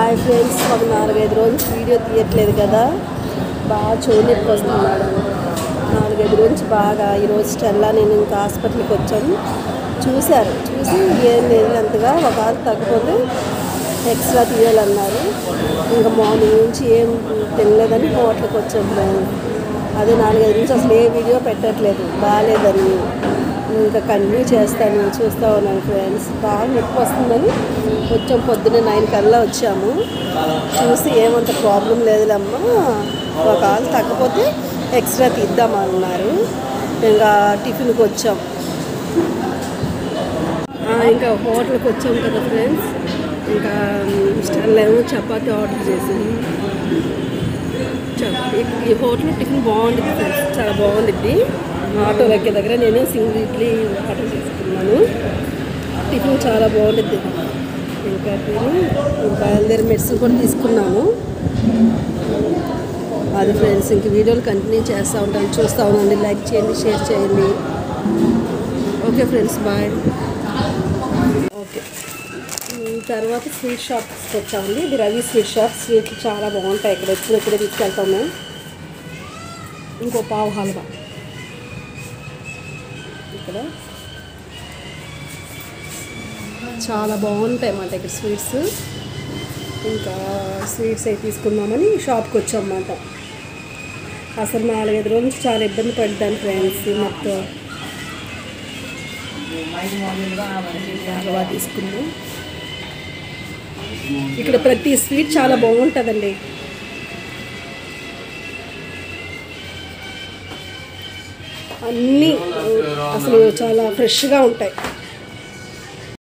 Hi friends, ఒక 4-5 రోజులు video తీయట్లేదు కదా, బాగా చెవు నొప్పి వస్తున్నాడు. 4-5 రోజు బాగా. ఈరోజు స్టెల్లా నేను ఇంకా హాస్పిటల్కి వచ్చాము. చూసి ఏం లేదు, అంతగా ఒకవేళ తగ్గిపోతే ఎక్స్ట్రా తీయాలన్నారు. ఇంకా మార్నింగ్ నుంచి ఏం తినలేదని హోటల్కి వచ్చాము. అదే 4-5 నుంచి అసలు ఏ వీడియో పెట్టట్లేదు, బాగాలేదని. ఇంకా కంటిన్యూ చేస్తాను, చూస్తూ ఉన్నాను ఫ్రెండ్స్. బాగా నొప్పి వస్తుందని వచ్చాము. పొద్దున్నే 9 కల్లా వచ్చాము. చూసి ఏమంత ప్రాబ్లం లేదులేమ్మా, ఒకవేళ తగ్గపోతే ఎక్స్ట్రా తీద్దామన్నారు. ఇంకా టిఫిన్కి వచ్చాం. ఇంకా హోటల్కి వచ్చాం కదా ఫ్రెండ్స్. ఇంకా స్టైల్లో ఏమో చపాతీ ఆర్డర్ చేసింది. ఈ హోటల్ టిఫిన్ బాగుంటుంది ఫ్రెండ్స్, చాలా బాగుంటుంది. ఆటో ఎక్కే దగ్గర నేను సింగిల్ ఇడ్లీ ఆర్డర్ చేసుకున్నాను. టిఫిన్ చాలా బాగుంటుంది. ఇంకా బయలుదేరి మెడిసిన్ కూడా తీసుకున్నాము. అది ఫ్రెండ్స్, ఇంక వీడియోలు కంటిన్యూ చేస్తూ ఉంటాను, చూస్తూ ఉండండి. లైక్ చేయండి, షేర్ చేయండి. Okay friends, bye. ఓకే, తర్వాత స్వీట్ షాప్స్కి వచ్చామండి. ఇది రవి స్వీట్ షాప్. స్వీట్లు చాలా బాగుంటాయి ఇక్కడ, ఎప్పుడెప్పుడే తీసుకెళ్తాం మేము. ఇంకో పావు హల్వా ఇక్కడ చాలా బాగుంటాయి అన్నమాట ఇక్కడ స్వీట్స్. ఇంకా స్వీట్స్ అవి తీసుకుందామని షాప్కి వచ్చామన్నమాట. అసలు 4-5 రోజుల నుంచి చాలా ఇబ్బంది పడ్డాను ఫ్రెండ్స్. మొత్తం హల్వా తీసుకుందాం. ఇక్కడ ప్రతి స్వీట్ చాలా బాగుంటుందండి. అన్నీ అసలు చాలా ఫ్రెష్గా ఉంటాయి.